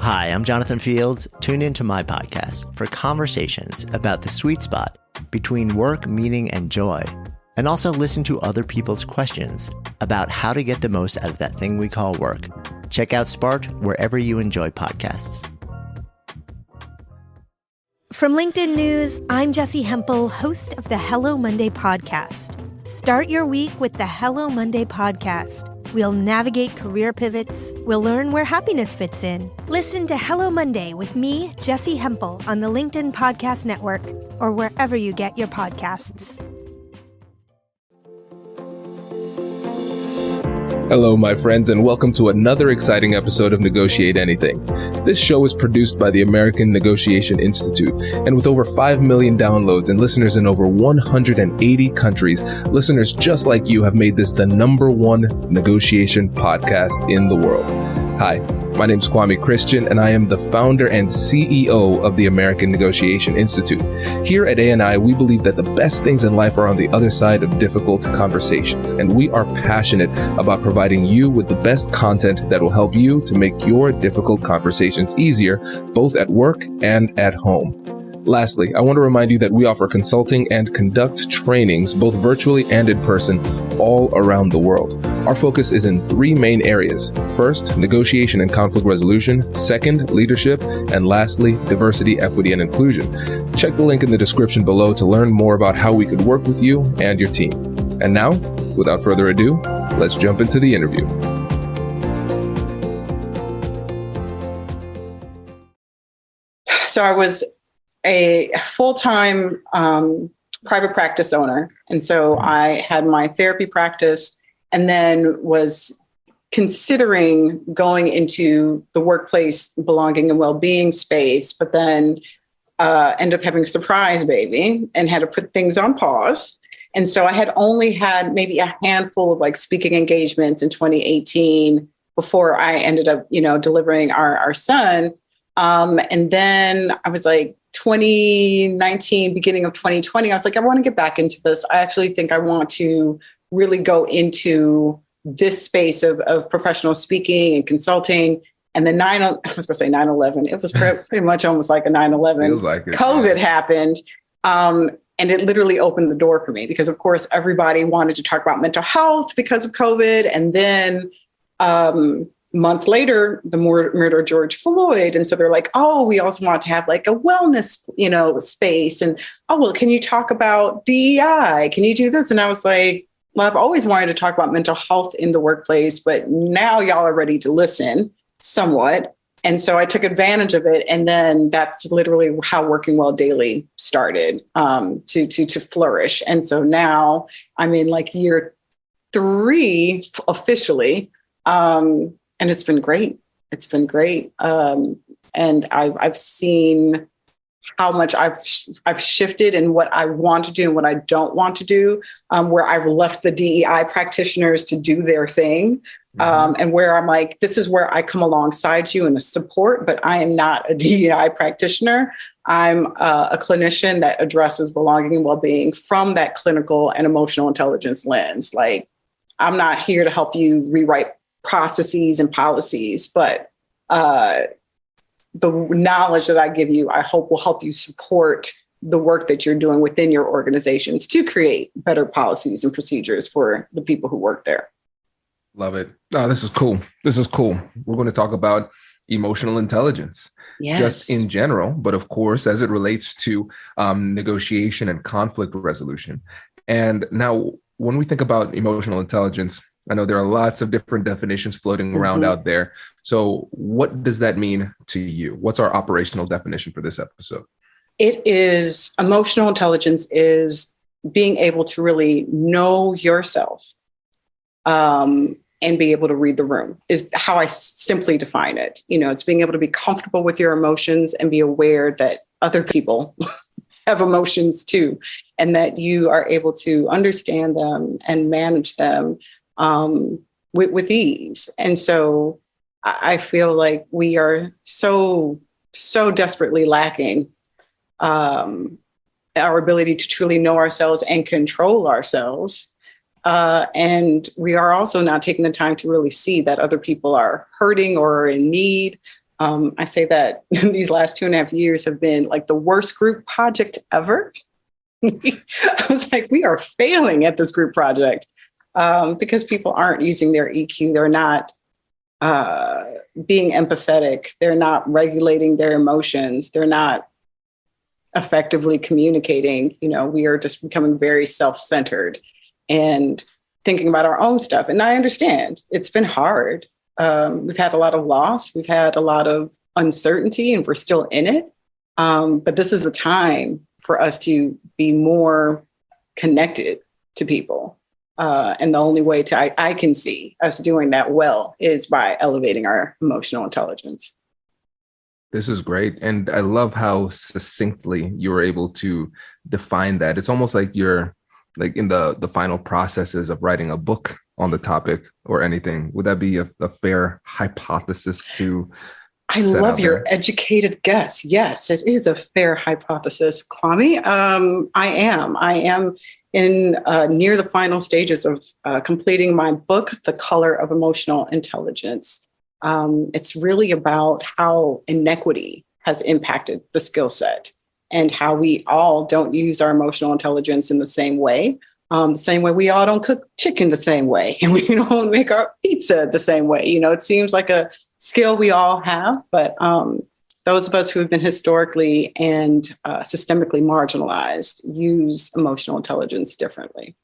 Hi, I'm Jonathan Fields. Tune into my podcast for conversations about the sweet spot between work, meaning, and joy, and also listen to other people's questions about how to get the most out of that thing we call work. Check out Sparked wherever you enjoy podcasts. From LinkedIn News, I'm Jessie Hempel, host of the Hello Monday podcast. Start your week with the Hello Monday podcast. We'll navigate career pivots. We'll learn where happiness fits in. Listen to Hello Monday with me, Jessie Hempel, on the LinkedIn Podcast Network or wherever you get your podcasts. Hello, my friends, and welcome to another exciting episode of Negotiate Anything. This show is produced by the American Negotiation Institute, and with over 5 million downloads and listeners in over 180 countries, listeners just like you have made this the #1 negotiation podcast in the world. Hi, my name is Kwame Christian, and I am the founder and CEO of the American Negotiation Institute. Here at ANI, we believe that the best things in life are on the other side of difficult conversations, and we are passionate about providing you with the best content that will help you to make your difficult conversations easier, both at work and at home. Lastly, I want to remind you that we offer consulting and conduct trainings, both virtually and in person, all around the world. Our focus is in 3 main areas. First, negotiation and conflict resolution. Second, leadership. And lastly, diversity, equity, and inclusion. Check the link in the description below to learn more about how we could work with you and your team. And now, without further ado, let's jump into the interview. So I was a full-time private practice owner. And so I had my therapy practice and then was considering going into the workplace belonging and well-being space, but then ended up having a surprise baby and had to put things on pause. And so I had only had maybe a handful of speaking engagements in 2018 before I ended up, delivering our son. And then I was 2019, beginning of 2020, I was I want to get back into this. I actually think I want to really go into this space of professional speaking and consulting. And then 9/11. It was pretty much almost like a 9/11. Feels like it. COVID happened. And it literally opened the door for me because, of course, everybody wanted to talk about mental health because of COVID. And then months later, the murder of George Floyd. And so they're like, oh, we also want to have a wellness, space. And, oh, well, can you talk about DEI? Can you do this? And I was like, well, I've always wanted to talk about mental health in the workplace, but now y'all are ready to listen somewhat. And so I took advantage of it. And then that's literally how Working Well Daily started to flourish. And so now I'm in year 3 officially. And it's been great. It's been great. And I've seen how much I've shifted in what I want to do and what I don't want to do, where I've left the DEI practitioners to do their thing. And where I'm this is where I come alongside you in a support, but I am not a DEI practitioner. I'm a clinician that addresses belonging and well-being from that clinical and emotional intelligence lens. I'm not here to help you rewrite processes and policies, but the knowledge that I give you, I hope will help you support the work that you're doing within your organizations to create better policies and procedures for the people who work there. Love it. Oh, this is cool. We're going to talk about emotional intelligence, just in general, but of course, as it relates to negotiation and conflict resolution. And now, when we think about emotional intelligence, I know there are lots of different definitions floating around out there. So what does that mean to you? What's our operational definition for this episode? Emotional intelligence is being able to really know yourself and be able to read the room is how I simply define it. It's being able to be comfortable with your emotions and be aware that other people have emotions too, and that you are able to understand them and manage them with ease. And so I feel like we are so desperately lacking our ability to truly know ourselves and control ourselves. And we are also not taking the time to really see that other people are hurting or are in need. I say that these last 2.5 years have been like the worst group project ever. I was like, we are failing at this group project because people aren't using their EQ. They're not being empathetic. They're not regulating their emotions. They're not effectively communicating. We are just becoming very self-centered and thinking about our own stuff. And I understand it's been hard. We've had a lot of loss. We've had a lot of uncertainty, and we're still in it. But this is a time for us to be more connected to people. And the only way I can see us doing that well is by elevating our emotional intelligence. This is great. And I love how succinctly you were able to define that. It's almost like you're like in the final processes of writing a book on the topic or anything. Would that be a fair hypothesis to I love your educated guess. Yes, it is a fair hypothesis, Kwame. I am in near the final stages of completing my book, The Color of Emotional Intelligence. It's really about how inequity has impacted the skill set and how we all don't use our emotional intelligence in the same way. The same way we all don't cook chicken the same way, and we don't make our pizza the same way. It seems like a skill we all have, but those of us who have been historically and systemically marginalized use emotional intelligence differently.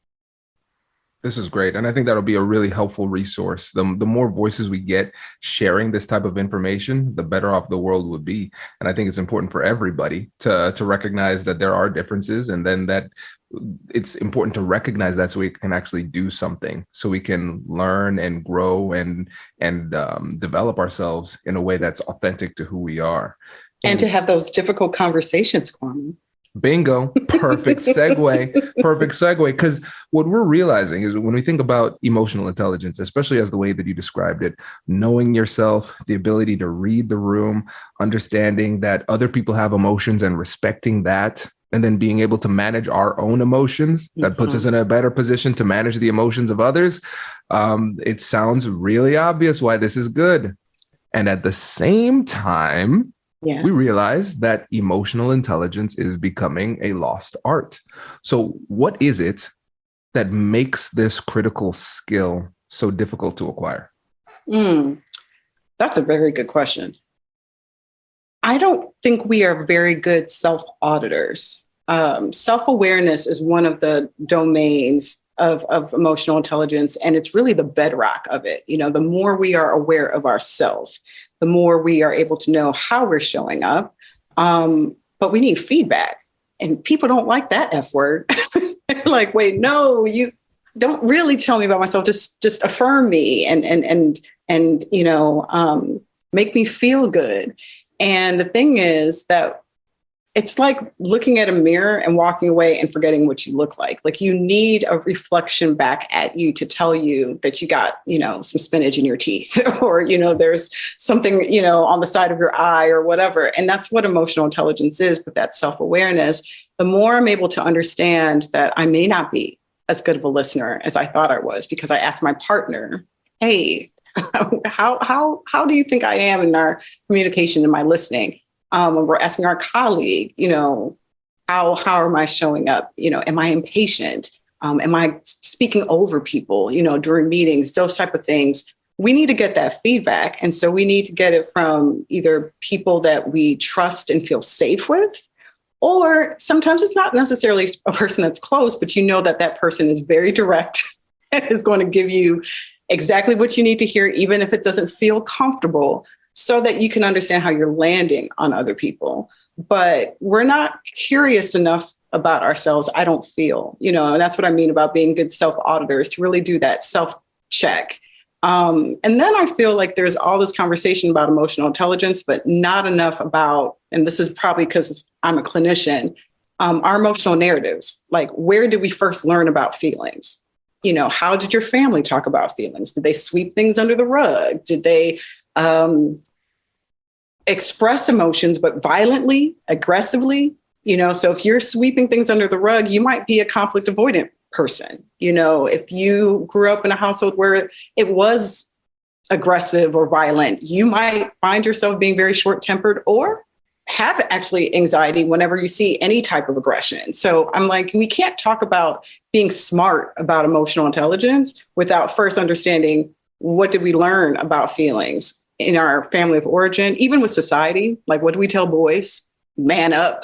This is great. And I think that'll be a really helpful resource. The more voices we get sharing this type of information, the better off the world would be. And I think it's important for everybody to recognize that there are differences, and then that it's important to recognize that so we can actually do something, so we can learn and grow and develop ourselves in a way that's authentic to who we are. And to have those difficult conversations, Kwame. Bingo. Perfect segue. Because what we're realizing is when we think about emotional intelligence, especially as the way that you described it, knowing yourself, the ability to read the room, understanding that other people have emotions and respecting that, and then being able to manage our own emotions, that puts us in a better position to manage the emotions of others. It sounds really obvious why this is good. And at the same time, yes, we realize that emotional intelligence is becoming a lost art. So what is it that makes this critical skill so difficult to acquire? That's a very good question. I don't think we are very good self-auditors. Self-awareness is one of the domains of emotional intelligence, and it's really the bedrock of it. The more we are aware of ourselves, the more we are able to know how we're showing up. But we need feedback, and people don't like that F word. They're like, wait, no, you don't really tell me about myself. Just affirm me and make me feel good. And the thing is that it's like looking at a mirror and walking away and forgetting what you look like. Like you need a reflection back at you to tell you that you got, some spinach in your teeth or, there's something, on the side of your eye or whatever. And that's what emotional intelligence is, but that self-awareness. The more I'm able to understand that I may not be as good of a listener as I thought I was, because I asked my partner, hey, how do you think I am in our communication and my listening? When we're asking our colleague, how am I showing up? Am I impatient? Am I speaking over people, during meetings, those type of things? We need to get that feedback. And so we need to get it from either people that we trust and feel safe with, or sometimes it's not necessarily a person that's close, but that person is very direct and is going to give you exactly what you need to hear, even if it doesn't feel comfortable, so that you can understand how you're landing on other people. But we're not curious enough about ourselves, I don't feel, and that's what I mean about being good self-auditors, to really do that self-check. And then I feel like there's all this conversation about emotional intelligence, but not enough about, and this is probably because I'm a clinician, our emotional narratives. Like, where did we first learn about feelings? How did your family talk about feelings? Did they sweep things under the rug? Did they express emotions, but violently, aggressively? So if you're sweeping things under the rug, you might be a conflict avoidant person. If you grew up in a household where it was aggressive or violent. You might find yourself being very short-tempered or have actually anxiety whenever you see any type of aggression. So I'm like, we can't talk about being smart about emotional intelligence without first understanding what did we learn about feelings in our family of origin, even with society. Like, what do we tell boys? Man up,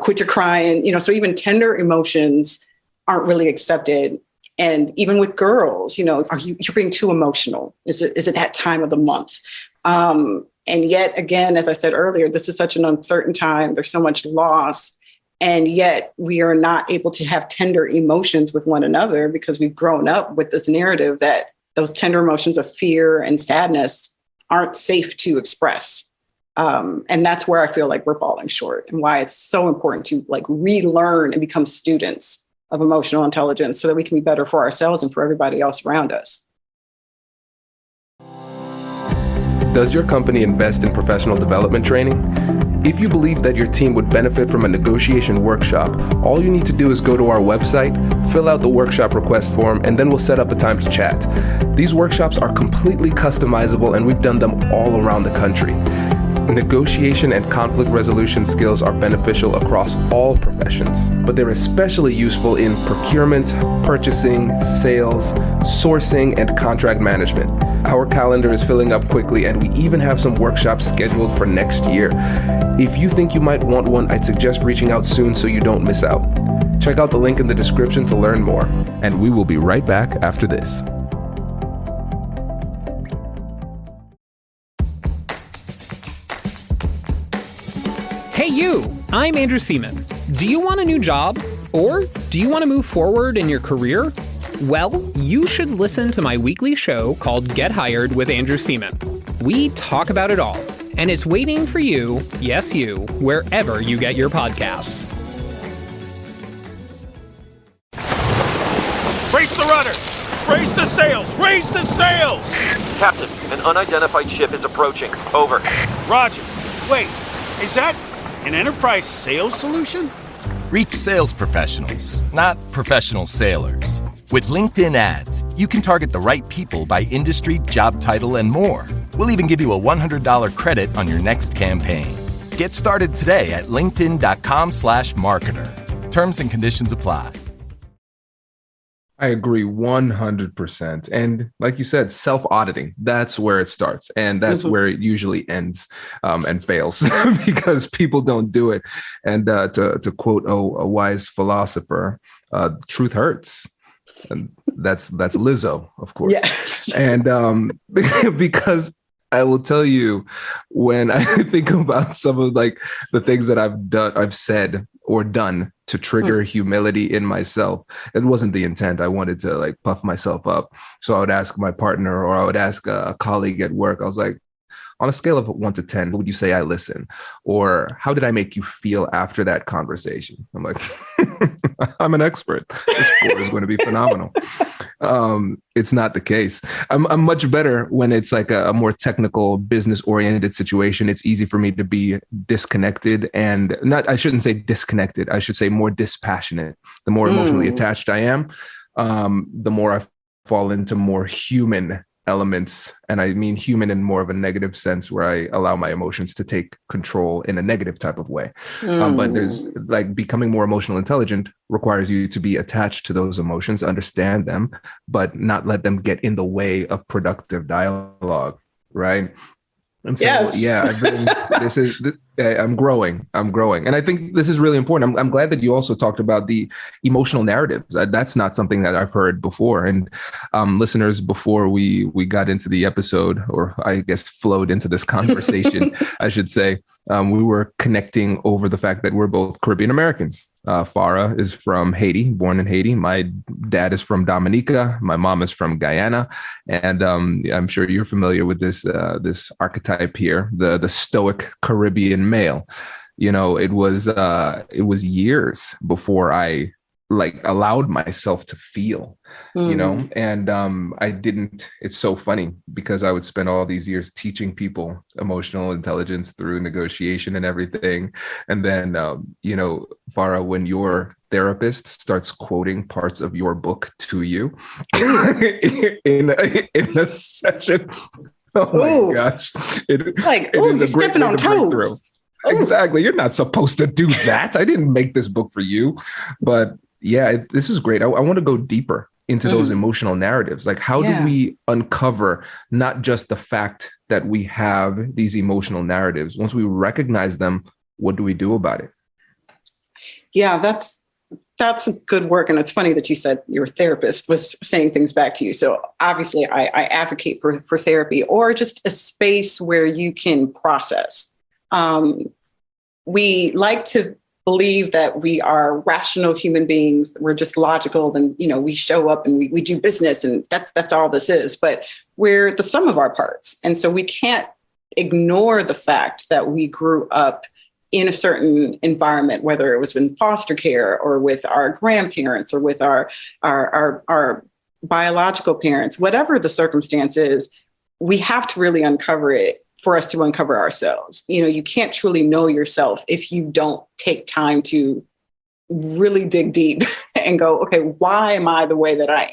quit your crying, so even tender emotions aren't really accepted. And even with girls, you're being too emotional. Is it that time of the month? And yet again, as I said earlier, this is such an uncertain time. There's so much loss. And yet we are not able to have tender emotions with one another because we've grown up with this narrative that those tender emotions of fear and sadness aren't safe to express. And that's where I feel like we're falling short, and why it's so important to relearn and become students of emotional intelligence so that we can be better for ourselves and for everybody else around us. Does your company invest in professional development training? If you believe that your team would benefit from a negotiation workshop, all you need to do is go to our website, fill out the workshop request form, and then we'll set up a time to chat. These workshops are completely customizable, and we've done them all around the country. Negotiation and conflict resolution skills are beneficial across all professions, but they're especially useful in procurement, purchasing, sales, sourcing, and contract management. Our calendar is filling up quickly, and we even have some workshops scheduled for next year. If you think you might want one, I'd suggest reaching out soon so you don't miss out. Check out the link in the description to learn more, and we will be right back after this. Hey you, I'm Andrew Seaman. Do you want a new job? Or do you want to move forward in your career? Well, you should listen to my weekly show called Get Hired with Andrew Seaman. We talk about it all, and it's waiting for you, yes you, wherever you get your podcasts. Brace the rudders! Raise the sails! Raise the sails! Captain, an unidentified ship is approaching. Over. Roger. Wait, is that an enterprise sales solution? Reach sales professionals, not professional sailors. With LinkedIn ads, you can target the right people by industry, job title, and more. We'll even give you a $100 credit on your next campaign. Get started today at linkedin.com/marketer. Terms and conditions apply. I agree 100%. And like you said, self-auditing, that's where it starts. And that's where it usually ends and fails because people don't do it. And to quote a wise philosopher, truth hurts. And that's Lizzo, of course. Yes. And because I will tell you, when I think about some of the things that I've said or done to trigger humility in myself, it wasn't the intent. I wanted to puff myself up. So I would ask my partner, or I would ask a colleague at work. I was like, on a scale of 1 to 10, would you say I listen? Or how did I make you feel after that conversation? I'm like, I'm an expert. This score is going to be phenomenal. It's not the case. I'm much better when it's a more technical, business-oriented situation. It's easy for me to be disconnected, and I shouldn't say disconnected. I should say more dispassionate. The more emotionally attached I am, the more I fall into more human elements. And I mean human in more of a negative sense, where I allow my emotions to take control in a negative type of way. But there's becoming more emotional intelligent requires you to be attached to those emotions, understand them, but not let them get in the way of productive dialogue. Right. And so, I'm growing. And I think this is really important. I'm glad that you also talked about the emotional narratives. That's not something that I've heard before. And listeners, before we got into the episode, or I guess flowed into this conversation, I should say, we were connecting over the fact that we're both Caribbean Americans. Farah is from Haiti, born in Haiti. My dad is from Dominica. My mom is from Guyana. And I'm sure you're familiar with this archetype here, the stoic Caribbean male. It was years before I allowed myself to feel, and I didn't. It's so funny because I would spend all these years teaching people emotional intelligence through negotiation and everything. And then, Farah, when you're therapist starts quoting parts of your book to you in a session. Oh my gosh. It is you're stepping on toes. Exactly. You're not supposed to do that. I didn't make this book for you. But yeah, this is great. I want to go deeper into those emotional narratives. Like, how do we uncover not just the fact that we have these emotional narratives? Once we recognize them, what do we do about it? Yeah, that's good work. And it's funny that you said your therapist was saying things back to you. So obviously I advocate for therapy, or just a space where you can process. We like to believe that we are rational human beings. We're just logical, and we show up and we do business, and that's all this is. But we're the sum of our parts, and so we can't ignore the fact that we grew up in a certain environment, whether it was in foster care or with our grandparents or with our biological parents, whatever the circumstance is. We have to really uncover it for us to uncover ourselves. You can't truly know yourself if you don't take time to really dig deep and go, okay, why am I the way that I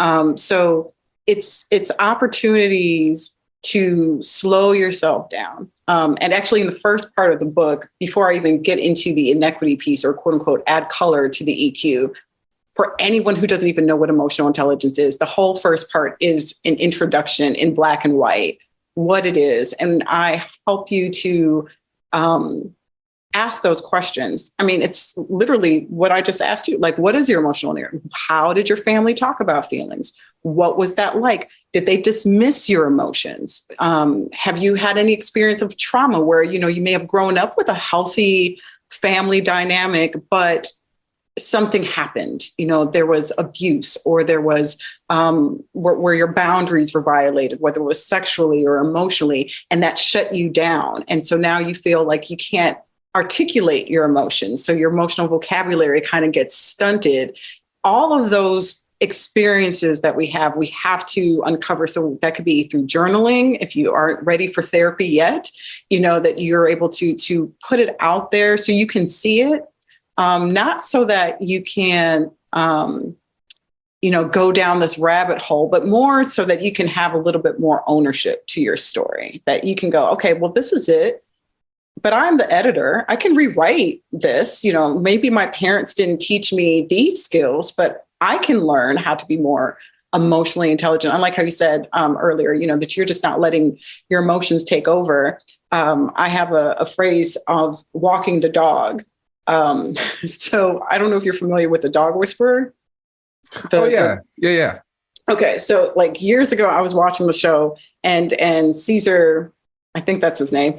am? So it's opportunities to slow yourself down. And actually, in the first part of the book, before I even get into the inequity piece, or quote unquote, add color to the EQ, for anyone who doesn't even know what emotional intelligence is, the whole first part is an introduction in black and white, what it is. And I help you to ask those questions. I mean, it's literally what I just asked you. Like, what is your emotional narrative? How did your family talk about feelings? What was that like? Did they dismiss your emotions? Have you had any experience of trauma where, you may have grown up with a healthy family dynamic, but something happened, there was abuse, or there was where your boundaries were violated, whether it was sexually or emotionally, and that shut you down. And so now you feel like you can't articulate your emotions. So your emotional vocabulary kind of gets stunted. All of those experiences that we have to uncover. So that could be through journaling. If you aren't ready for therapy yet, that you're able to put it out there so you can see it. Not so that you can, go down this rabbit hole, but more so that you can have a little bit more ownership to your story, that you can go, okay, well, this is it, but I'm the editor. I can rewrite this. Maybe my parents didn't teach me these skills, but I can learn how to be more emotionally intelligent. I like how you said earlier, that you're just not letting your emotions take over. I have a phrase of walking the dog. So I don't know if you're familiar with the dog whisperer. Yeah. Okay. So like years ago, I was watching the show and Caesar, I think that's his name,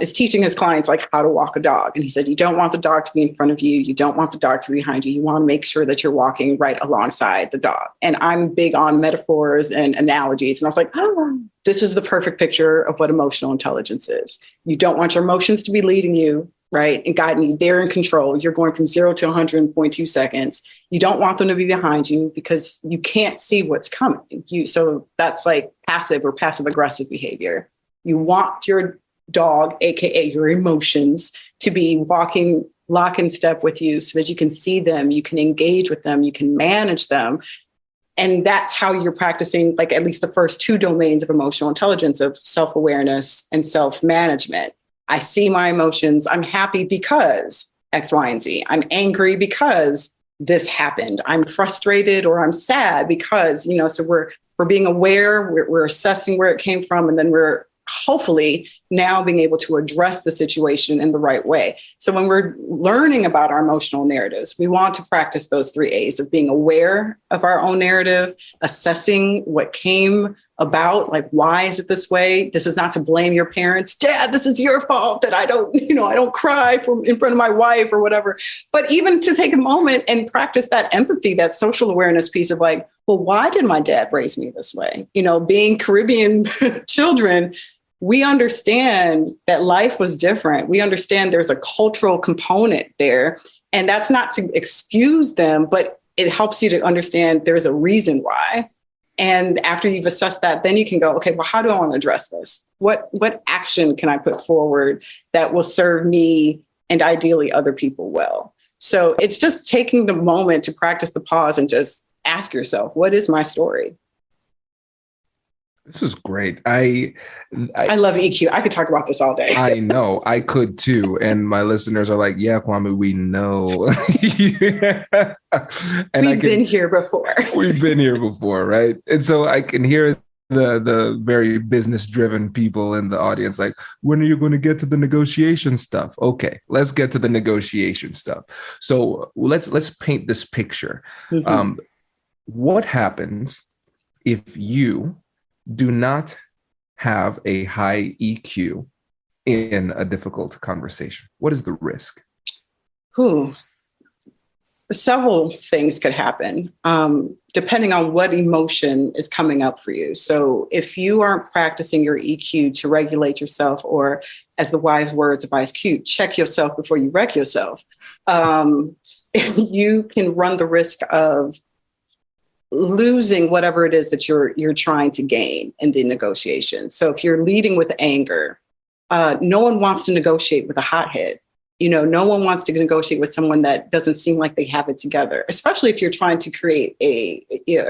is teaching his clients like how to walk a dog. And he said, you don't want the dog to be in front of you. You don't want the dog to be behind you. You want to make sure that you're walking right alongside the dog. And I'm big on metaphors and analogies. And I was like, oh, this is the perfect picture of what emotional intelligence is. You don't want your emotions to be leading you, right, and guiding you. They're in control. You're going from 0 to 100 in 0.2 seconds. You don't want them to be behind you because you can't see what's coming. So that's like passive or passive aggressive behavior. You want your dog, AKA your emotions, to be walking lock in step with you so that you can see them, you can engage with them, you can manage them. And that's how you're practicing, like at least the first two domains of emotional intelligence, of self-awareness and self-management. I see my emotions. I'm happy because X, Y, and Z. I'm angry because this happened. I'm frustrated or I'm sad because, so we're being aware, we're assessing where it came from, and then we're hopefully now being able to address the situation in the right way. So when we're learning about our emotional narratives, we want to practice those 3 A's of being aware of our own narrative, assessing what came about, like, why is it this way? This is not to blame your parents. Dad, this is your fault that I don't cry in front of my wife or whatever. But even to take a moment and practice that empathy, that social awareness piece of like, well, why did my dad raise me this way? Being Caribbean children, we understand that life was different. We understand there's a cultural component there. And that's not to excuse them, but it helps you to understand there's a reason why. And after you've assessed that, then you can go, okay, well, how do I want to address this? What action can I put forward that will serve me and ideally other people well? So it's just taking the moment to practice the pause and just ask yourself, what is my story? This is great. I love EQ. I could talk about this all day. I know I could too. And my listeners are like, yeah, Kwame, we know. And We've been here before. We've been here before, right? And so I can hear the very business driven people in the audience like, when are you going to get to the negotiation stuff? Okay, let's get to the negotiation stuff. So let's paint this picture. Mm-hmm. What happens if you do not have a high EQ in a difficult conversation? What is the risk? Several things could happen, depending on what emotion is coming up for you. So if you aren't practicing your EQ to regulate yourself, or as the wise words of Ice Cube, check yourself before you wreck yourself, you can run the risk of losing whatever it is that you're trying to gain in the negotiation. So if you're leading with anger, no one wants to negotiate with a hothead. No one wants to negotiate with someone that doesn't seem like they have it together, especially if you're trying to create a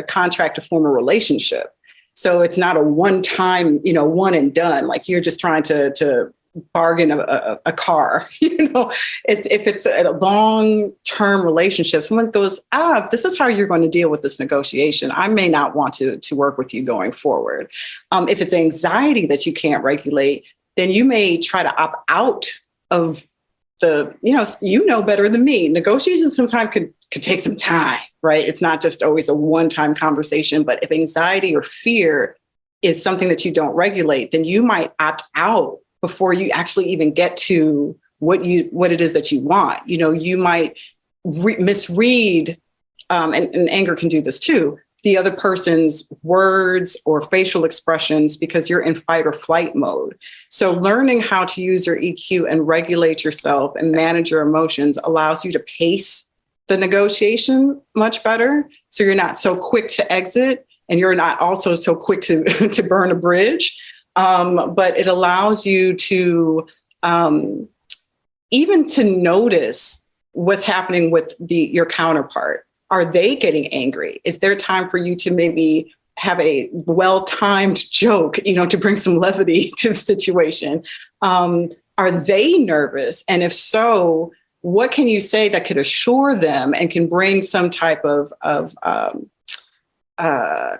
contract to form a relationship. So it's not a one-time, one and done, like you're just trying to bargain a car. If it's a long-term relationship, someone goes, this is how you're going to deal with this negotiation. I may not want to work with you going forward. If it's anxiety that you can't regulate, then you may try to opt out of better than me. Negotiations sometimes could take some time, right? It's not just always a one-time conversation, but if anxiety or fear is something that you don't regulate, then you might opt out before you actually even get to what it is that you want. You might misread, and anger can do this too, the other person's words or facial expressions because you're in fight or flight mode. So learning how to use your EQ and regulate yourself and manage your emotions allows you to pace the negotiation much better. So you're not so quick to exit, and you're not also so quick to burn a bridge. But it allows you to even to notice what's happening with your counterpart. Are they getting angry? Is there time for you to maybe have a well-timed joke, to bring some levity to the situation? Are they nervous? And if so, what can you say that could assure them and can bring some type of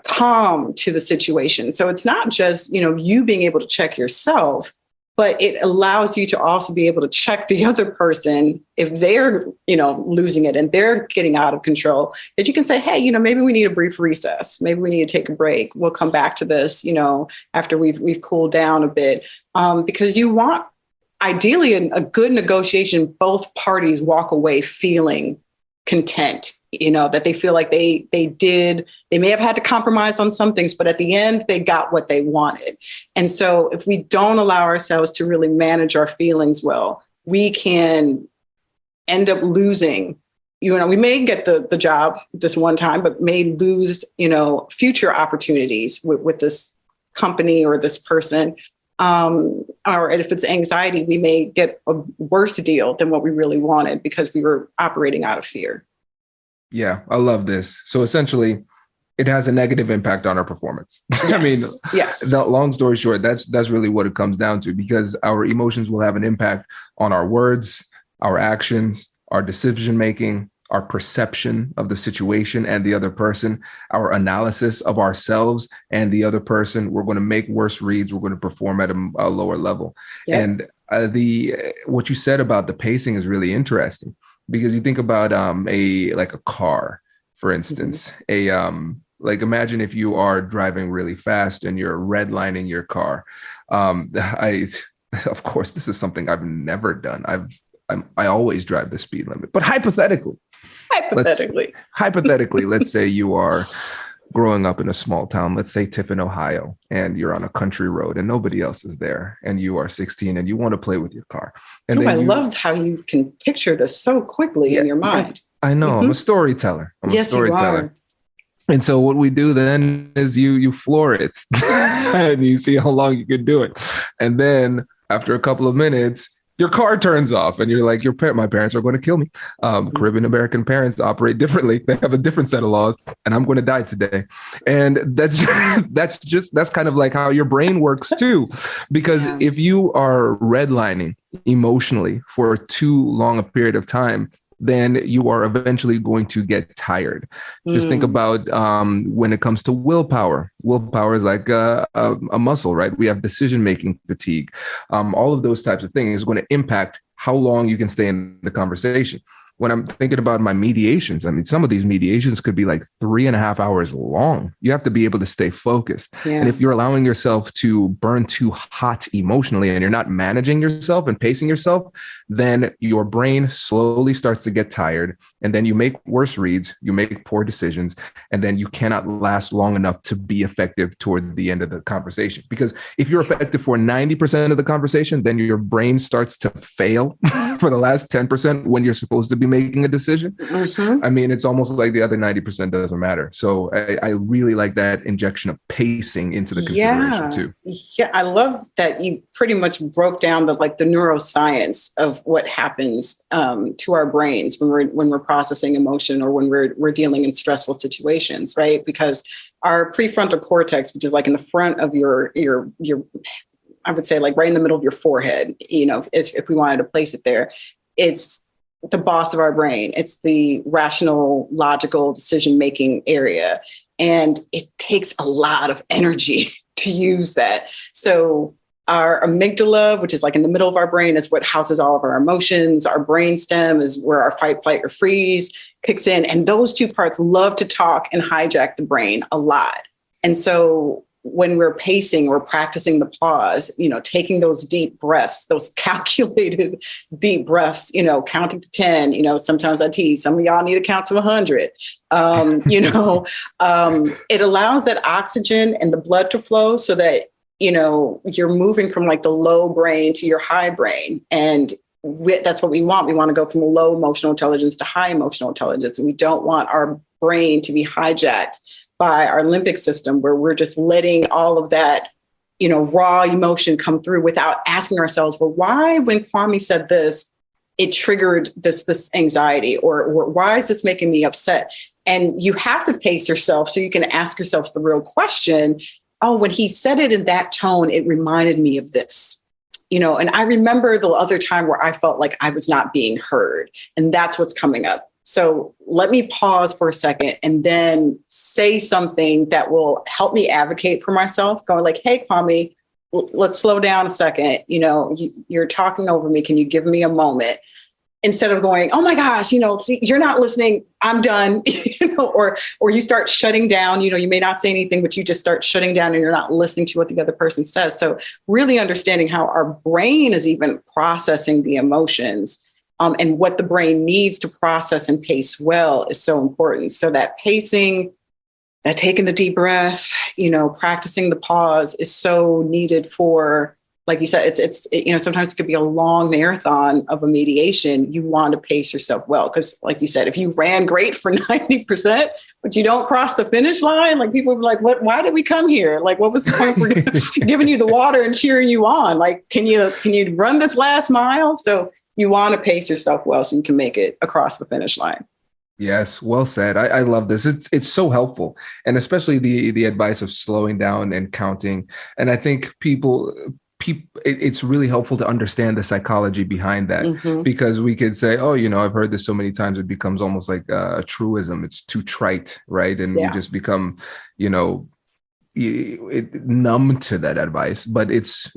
calm to the situation? So it's not just, you being able to check yourself, but it allows you to also be able to check the other person if they're, losing it and they're getting out of control, that you can say, hey, maybe we need a brief recess. Maybe we need to take a break. We'll come back to this, after we've cooled down a bit, because you want, ideally, in a good negotiation, both parties walk away feeling content, that they feel like they may have had to compromise on some things, but at the end, they got what they wanted. And so if we don't allow ourselves to really manage our feelings well, we can end up losing, we may get the job this one time, but may lose, future opportunities with this company or this person. Or if it's anxiety, we may get a worse deal than what we really wanted because we were operating out of fear. Yeah, I love this. So essentially, it has a negative impact on our performance. Yes. Yes. The long story short, that's really what it comes down to, because our emotions will have an impact on our words, our actions, our decision making, our perception of the situation and the other person, our analysis of ourselves and the other person. We're going to make worse reads. We're going to perform at a lower level. Yep. And what you said about the pacing is really interesting, because you think about a car, for instance. Mm-hmm. Imagine if you are driving really fast and you're redlining your car. Of course, this is something I've never done. I always drive the speed limit, but hypothetically, let's say you are growing up in a small town, let's say Tiffin, Ohio, and you're on a country road and nobody else is there, and you are 16 and you want to play with your car. And I loved how you can picture this so quickly in your mind. I know. Mm-hmm. I'm a storyteller. Yes, you are. And so what we do then is you floor it and you see how long you can do it. And then after a couple of minutes, your car turns off and you're like, my parents are going to kill me. Caribbean American parents operate differently. They have a different set of laws and I'm going to die today. And that's kind of like how your brain works too. Because if you are redlining emotionally for too long a period of time, then you are eventually going to get tired. Just think about when it comes to willpower. Willpower is like a muscle, right? We have decision-making fatigue. All of those types of things is going to impact how long you can stay in the conversation. When I'm thinking about my mediations, I mean, some of these mediations could be like 3.5 hours long. You have to be able to stay focused. Yeah. And if you're allowing yourself to burn too hot emotionally and you're not managing yourself and pacing yourself, then your brain slowly starts to get tired. And then you make worse reads, you make poor decisions, and then you cannot last long enough to be effective toward the end of the conversation. Because if you're effective for 90% of the conversation, then your brain starts to fail for the last 10% when you're supposed to be making a decision. I mean, it's almost like the other 90% doesn't matter. So I really like that injection of pacing into the consideration too. Yeah, I love that you pretty much broke down the neuroscience of what happens to our brains when we're processing emotion or when we're dealing in stressful situations, right? Because our prefrontal cortex, which is like in the front of your I would say like right in the middle of your forehead, if we wanted to place it there, it's the boss of our brain. It's the rational, logical decision-making area. And it takes a lot of energy to use that. So our amygdala, which is like in the middle of our brain, is what houses all of our emotions. Our brainstem is where our fight, flight, or freeze kicks in. And those two parts love to talk and hijack the brain a lot. And so when we're pacing or practicing the pause, taking those deep breaths, those calculated deep breaths, counting to 10, sometimes I tease, some of y'all need to count to 100. It allows that oxygen and the blood to flow so that, you're moving from like the low brain to your high brain. And that's what we want. We want to go from low emotional intelligence to high emotional intelligence. And we don't want our brain to be hijacked by our limbic system, where we're just letting all of that, raw emotion come through without asking ourselves, well, why, when Kwame said this, it triggered this anxiety, or why is this making me upset? And you have to pace yourself so you can ask yourself the real question. Oh, when he said it in that tone, it reminded me of this. And I remember the other time where I felt like I was not being heard, and that's what's coming up. So let me pause for a second and then say something that will help me advocate for myself, going like, hey, Kwame, let's slow down a second. You're talking over me. Can you give me a moment? Instead of going, oh my gosh, see, you're not listening, I'm done, or you start shutting down, you may not say anything, but you just start shutting down and you're not listening to what the other person says. So really understanding how our brain is even processing the emotions and what the brain needs to process and pace well is so important. So that pacing, that taking the deep breath, practicing the pause is so needed for, like you said, it's sometimes it could be a long marathon of a mediation. You want to pace yourself well, because like you said, if you ran great for 90%, but you don't cross the finish line, like people would be like, "What? Why did we come here? Like, what was the point for giving you the water and cheering you on? Like, can you run this last mile?" So you want to pace yourself well so you can make it across the finish line. Yes, well said. I love this. It's so helpful, and especially the advice of slowing down and counting. And I think it's really helpful to understand the psychology behind that, because we could say, oh, I've heard this so many times, it becomes almost like a truism. It's too trite, right? And we just become, numb to that advice. But it's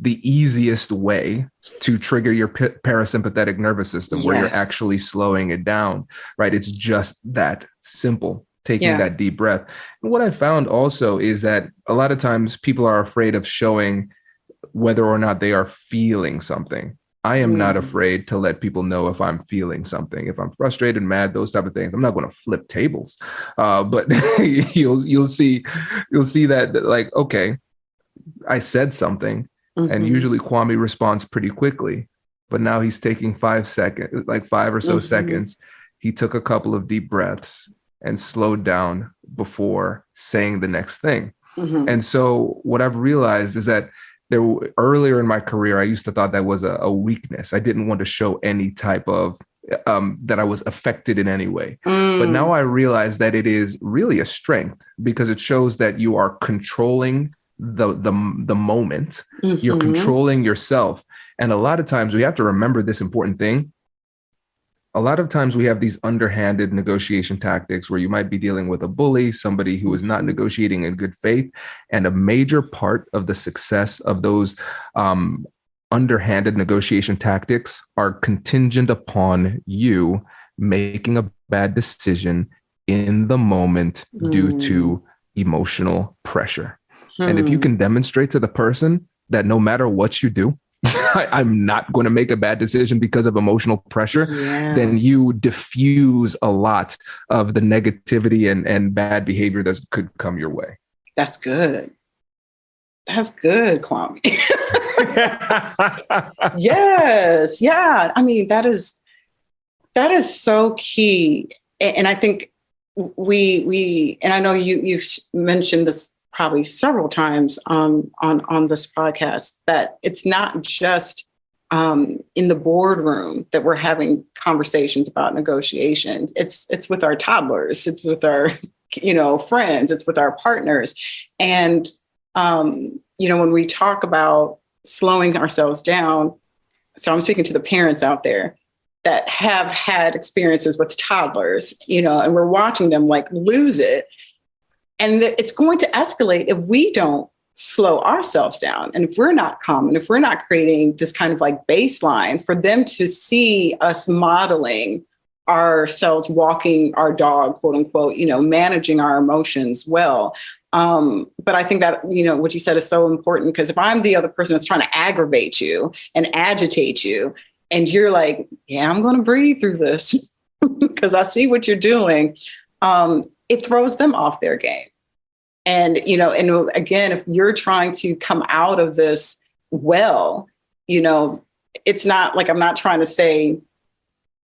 the easiest way to trigger your parasympathetic nervous system, where you're actually slowing it down, right? It's just that simple. Taking that deep breath. And what I found also is that a lot of times people are afraid of showing whether or not they are feeling something. I am not afraid to let people know if I'm feeling something. If I'm frustrated, mad, those type of things, I'm not going to flip tables. But you'll see that, like, okay, I said something, and usually Kwame responds pretty quickly, but now he's taking 5 seconds, like 5 or so seconds. He took a couple of deep breaths and slowed down before saying the next thing. And so what I've realized is that earlier in my career, I used to thought that was a weakness. I didn't want to show any type of that I was affected in any way. But now I realize that it is really a strength because it shows that you are controlling the moment. You're controlling yourself. And a lot of times we have to remember this important thing. A lot of times we have these underhanded negotiation tactics where you might be dealing with a bully, somebody who is not negotiating in good faith. And a major part of the success of those underhanded negotiation tactics are contingent upon you making a bad decision in the moment due to emotional pressure. And if you can demonstrate to the person that no matter what you do, I'm not going to make a bad decision because of emotional pressure, then you diffuse a lot of the negativity and bad behavior that could come your way. That's good. That's good, Kwame. Yes. Yeah. I mean, that is so key. And I think and I know you've mentioned this probably several times on this podcast, that it's not just in the boardroom that we're having conversations about negotiations. It's with our toddlers, it's with our, friends, it's with our partners. And, when we talk about slowing ourselves down, so I'm speaking to the parents out there that have had experiences with toddlers, and we're watching them like lose it. And it's going to escalate if we don't slow ourselves down. And if we're not calm, and if we're not creating this kind of like baseline for them to see us modeling ourselves, walking our dog, quote unquote, managing our emotions well. But I think that, what you said is so important, because if I'm the other person that's trying to aggravate you and agitate you, and you're like, yeah, I'm going to breathe through this because I see what you're doing, it throws them off their game. And, and again, if you're trying to come out of this well, it's not like, I'm not trying to say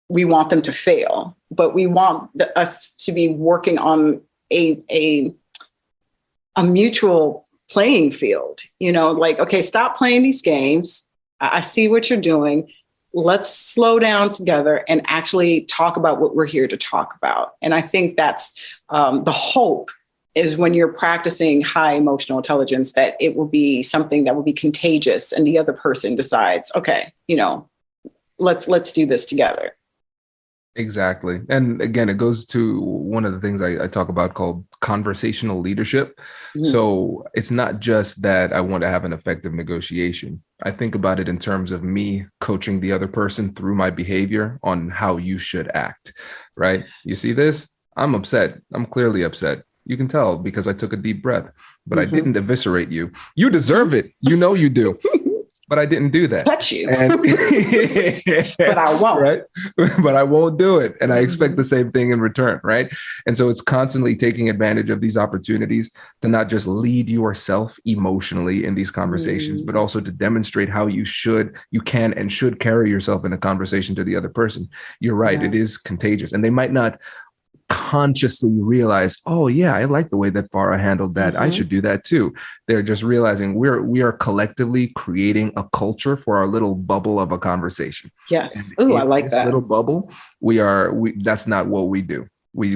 we want them to fail, but we want us to be working on a mutual playing field, like, okay, stop playing these games. I see what you're doing. Let's slow down together and actually talk about what we're here to talk about. And I think that's the hope, is when you're practicing high emotional intelligence, that it will be something that will be contagious and the other person decides, okay, let's do this together. Exactly. And again, it goes to one of the things I talk about called conversational leadership. So it's not just that I want to have an effective negotiation. I think about it in terms of me coaching the other person through my behavior on how you should act, right? You see this? I'm upset. I'm clearly upset. You can tell because I took a deep breath, but I didn't eviscerate you. You deserve it. You do. But I didn't do that. Touch you. But I won't. Right? But I won't do it. And I expect the same thing in return, right? And so it's constantly taking advantage of these opportunities to not just lead yourself emotionally in these conversations, but also to demonstrate how you can and should carry yourself in a conversation to the other person. You're right. It is contagious. And they might not consciously realize, oh yeah, I like the way that Farah handled that. I should do that too. They're just realizing we are collectively creating a culture for our little bubble of a conversation. Yes. Oh, I like that little bubble. That's not what we do. We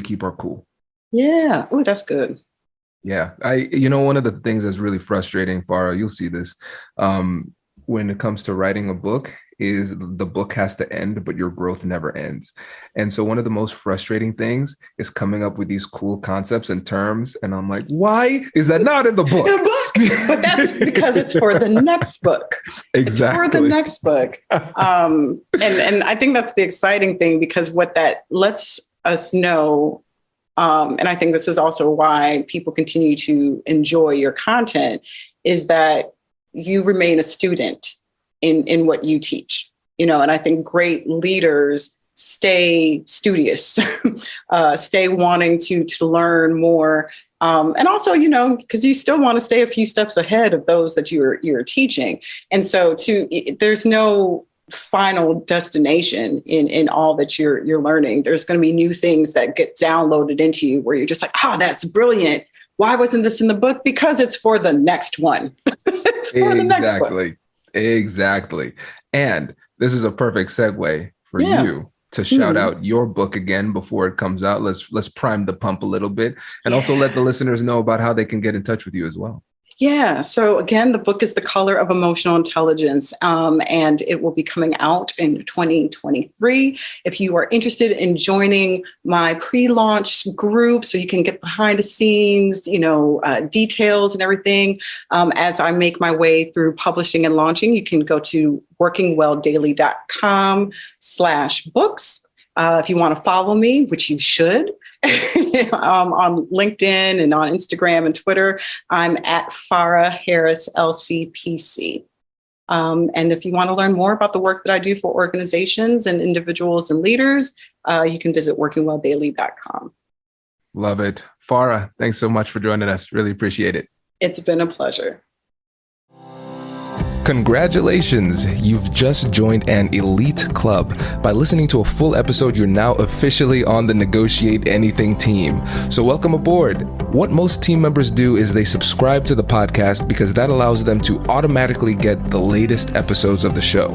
keep our cool. Yeah. Oh, that's good. Yeah. One of the things that's really frustrating, Farah, you'll see this, when it comes to writing a book, is the book has to end, but your growth never ends. And so one of the most frustrating things is coming up with these cool concepts and terms. And I'm like, why is that not in the book? But that's because it's for the next book. Exactly. It's for the next book. And I think that's the exciting thing, because what that lets us know, and I think this is also why people continue to enjoy your content, is that you remain a student in what you teach, and I think great leaders stay studious, stay wanting to learn more. And also, because you still want to stay a few steps ahead of those that you're teaching. And so there's no final destination in all that you're learning. There's going to be new things that get downloaded into you where you're just like, oh, that's brilliant. why wasn't this in the book? Because it's for the next one. It's for the next one. Exactly. And this is a perfect segue for you to shout out your book again before it comes out. Let's prime the pump a little bit and also let the listeners know about how they can get in touch with you as well. Yeah. So again, the book is The Color of Emotional Intelligence, and it will be coming out in 2023. If you are interested in joining my pre-launch group, so you can get behind the scenes, details and everything, as I make my way through publishing and launching, you can go to workingwelldaily.com/books. If you want to follow me, which you should, on LinkedIn and on Instagram and Twitter, I'm at Farah Harris, LCPC. And if you want to learn more about the work that I do for organizations and individuals and leaders, you can visit workingwelldaily.com. Love it. Farah, thanks so much for joining us. Really appreciate it. It's been a pleasure. Congratulations! You've just joined an elite club. By listening to a full episode, you're now officially on the Negotiate Anything team. So welcome aboard. What most team members do is they subscribe to the podcast because that allows them to automatically get the latest episodes of the show.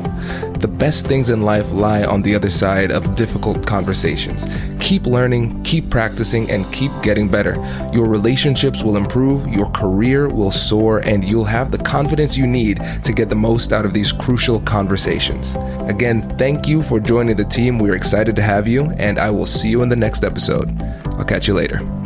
The best things in life lie on the other side of difficult conversations. Keep learning, keep practicing, and keep getting better. Your relationships will improve, your career will soar, and you'll have the confidence you need to get the most out of these crucial conversations. Again, thank you for joining the team. We're excited to have you, and I will see you in the next episode. I'll catch you later.